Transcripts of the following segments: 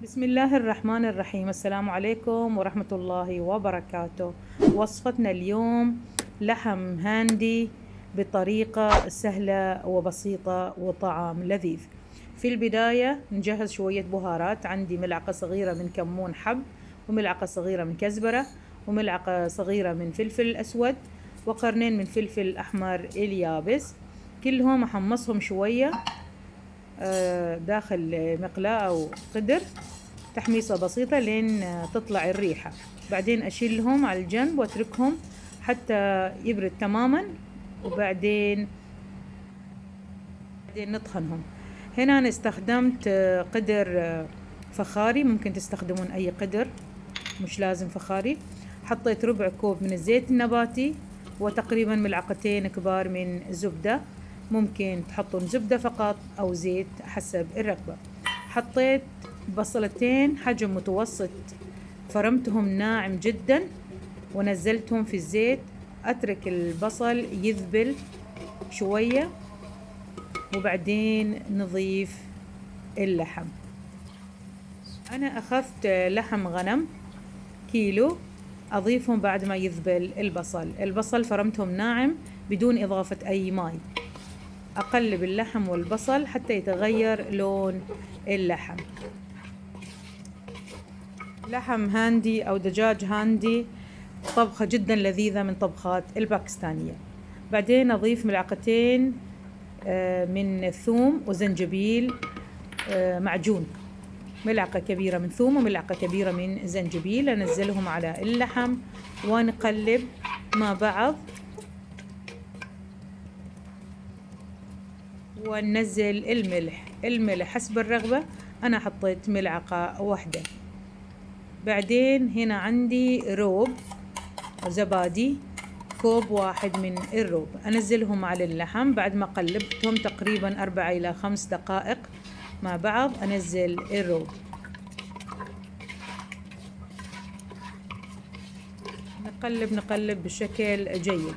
بسم الله الرحمن الرحيم. السلام عليكم ورحمة الله وبركاته. وصفتنا اليوم لحم هاندي بطريقة سهلة وبسيطة وطعام لذيذ. في البداية نجهز شوية بهارات. عندي ملعقة صغيرة من كمون حب، وملعقة صغيرة من كزبرة، وملعقة صغيرة من فلفل أسود، وقرنين من فلفل أحمر اليابس. كلهم أحمصهم شوية داخل مقلاة أو قدر، تحميصة بسيطة لين تطلع الريحة. بعدين أشيلهم على الجنب وأتركهم حتى يبرد تماما، وبعدين نطحنهم. هنا أنا استخدمت قدر فخاري، ممكن تستخدمون أي قدر، مش لازم فخاري. حطيت ربع كوب من الزيت النباتي، وتقريبا ملعقتين كبار من زبدة، ممكن تحطون زبدة فقط أو زيت حسب الرغبة. حطيت بصلتين حجم متوسط، فرمتهم ناعم جدا ونزلتهم في الزيت. أترك البصل يذبل شوية، وبعدين نضيف اللحم. أنا أخذت لحم غنم كيلو، أضيفهم بعد ما يذبل البصل فرمتهم ناعم بدون إضافة أي ماء. أقلب اللحم والبصل حتى يتغير لون اللحم. لحم هاندي أو دجاج هاندي طبخة جدا لذيذة من طبخات الباكستانية. بعدين أضيف ملعقتين من الثوم وزنجبيل معجون، ملعقة كبيرة من ثوم وملعقة كبيرة من زنجبيل. أنزلهم على اللحم ونقلب مع بعض، وننزل الملح حسب الرغبة. أنا حطيت ملعقة واحدة. بعدين هنا عندي روب زبادي، كوب واحد من الروب، أنزلهم على اللحم بعد ما قلبتهم تقريبا 4 إلى 5 دقائق مع بعض. أنزل الروب، نقلب بشكل جيد.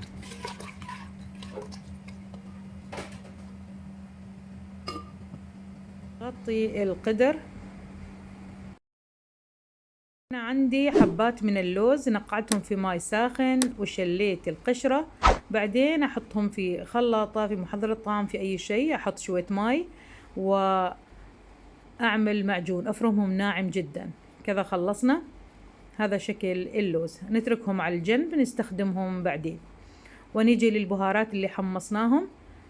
غطي القدر. أنا عندي حبات من اللوز نقعتهم في ماء ساخن وشليت القشرة. بعدين أحطهم في خلاطة، في محضر الطعام، في أي شيء، أحط شوية ماء وأعمل معجون، أفرمهم ناعم جدا. كذا خلصنا. هذا شكل اللوز. نتركهم على الجنب نستخدمهم بعدين. ونيجي للبهارات اللي حمصناهم،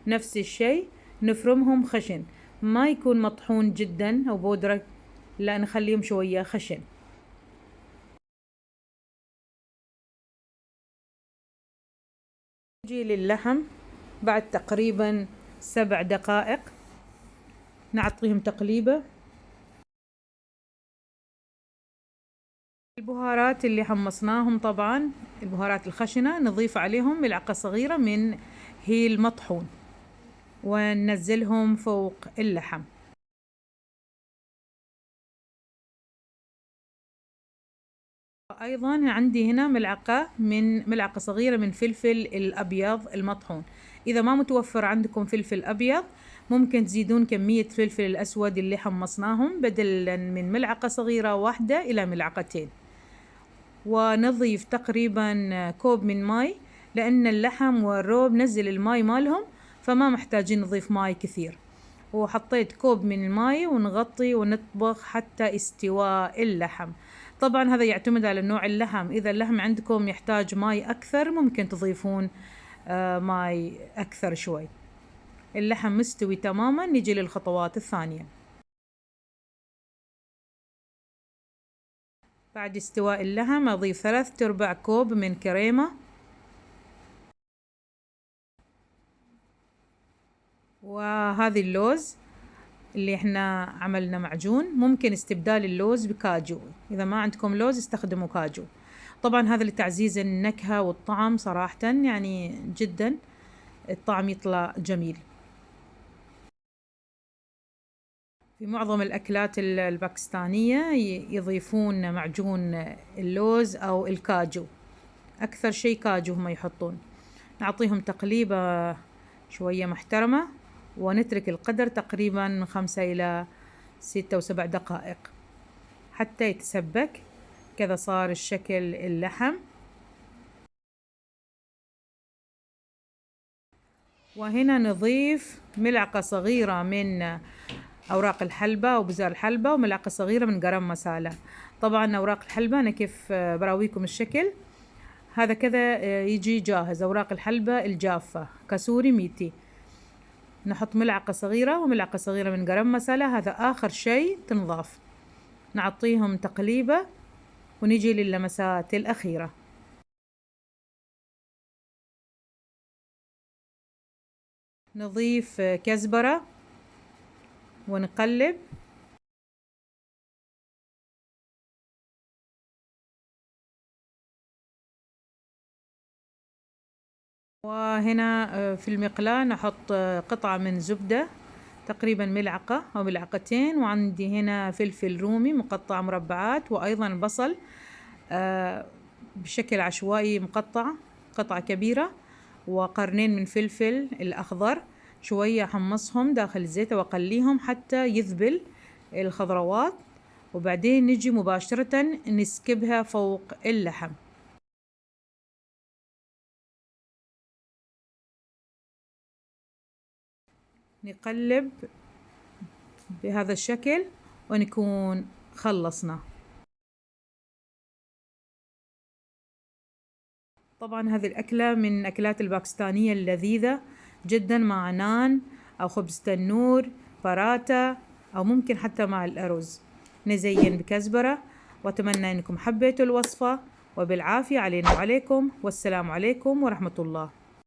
نفس الشيء، نفرمهم خشن، ما يكون مطحون جدا أو بودرة، لا نخليهم شوية خشن. نجي للحم بعد تقريبا 7 دقائق، نعطيهم تقليبة. البهارات اللي حمصناهم، طبعا البهارات الخشنة، نضيف عليهم ملعقة صغيرة من هيل مطحون وننزلهم فوق اللحم. أيضا عندي هنا ملعقة صغيرة من فلفل الأبيض المطحون. إذا ما متوفر عندكم فلفل أبيض، ممكن تزيدون كمية فلفل الأسود اللي حمصناهم، بدلا من ملعقة صغيرة واحدة إلى ملعقتين. ونضيف تقريبا كوب من ماي، لأن اللحم والروب نزل الماي مالهم، فما محتاجين نضيف ماي كثير. وحطيت كوب من الماي، ونغطي ونطبخ حتى استواء اللحم. طبعا هذا يعتمد على نوع اللحم. إذا اللحم عندكم يحتاج ماي أكثر، ممكن تضيفون ماي أكثر شوي. اللحم مستوي تماما، نجي للخطوات الثانية. بعد استواء اللحم أضيف 3/4 كوب من كريمة، وهذه اللوز اللي احنا عملنا معجون. ممكن استبدال اللوز بكاجو، إذا ما عندكم لوز استخدموا كاجو. طبعا هذا لتعزيز النكهة والطعم، صراحة يعني جدا الطعم يطلع جميل. في معظم الأكلات الباكستانية يضيفون معجون اللوز أو الكاجو، أكثر شيء كاجو هم يحطون. نعطيهم تقليبة شوية محترمة، ونترك القدر تقريبا 5 إلى 6 و7 دقائق. حتى يتسبك. كذا صار الشكل اللحم. وهنا نضيف ملعقة صغيرة من أوراق الحلبة أو بزار الحلبة، وملعقة صغيرة من قرن مسالة. طبعا أوراق الحلبة أنا كيف براويكم الشكل هذا كذا يجي جاهز. أوراق الحلبة الجافة كسوري ميتي، نحط ملعقة صغيرة وملعقة صغيرة من قرن مسالة، هذا آخر شيء تنضاف. نعطيهم تقليبة ونجي للمسات الأخيرة. نضيف كزبرة ونقلب. وهنا في المقلاة نحط قطعة من زبدة تقريبا ملعقة أو ملعقتين، وعندي هنا فلفل رومي مقطع مربعات، وأيضا بصل بشكل عشوائي مقطع قطعة كبيرة، وقرنين من فلفل الأخضر. شوية أحمصهم داخل الزيت وأقليهم حتى يذبل الخضروات، وبعدين نجي مباشرة نسكبها فوق اللحم. نقلب بهذا الشكل ونكون خلصنا. طبعا هذه الأكلة من الأكلات الباكستانية اللذيذة جدا مع نان أو خبز تنور باراتا، أو ممكن حتى مع الأرز. نزين بكزبرة، وأتمنى أنكم حبيتوا الوصفة، وبالعافية علينا وعليكم، والسلام عليكم ورحمة الله.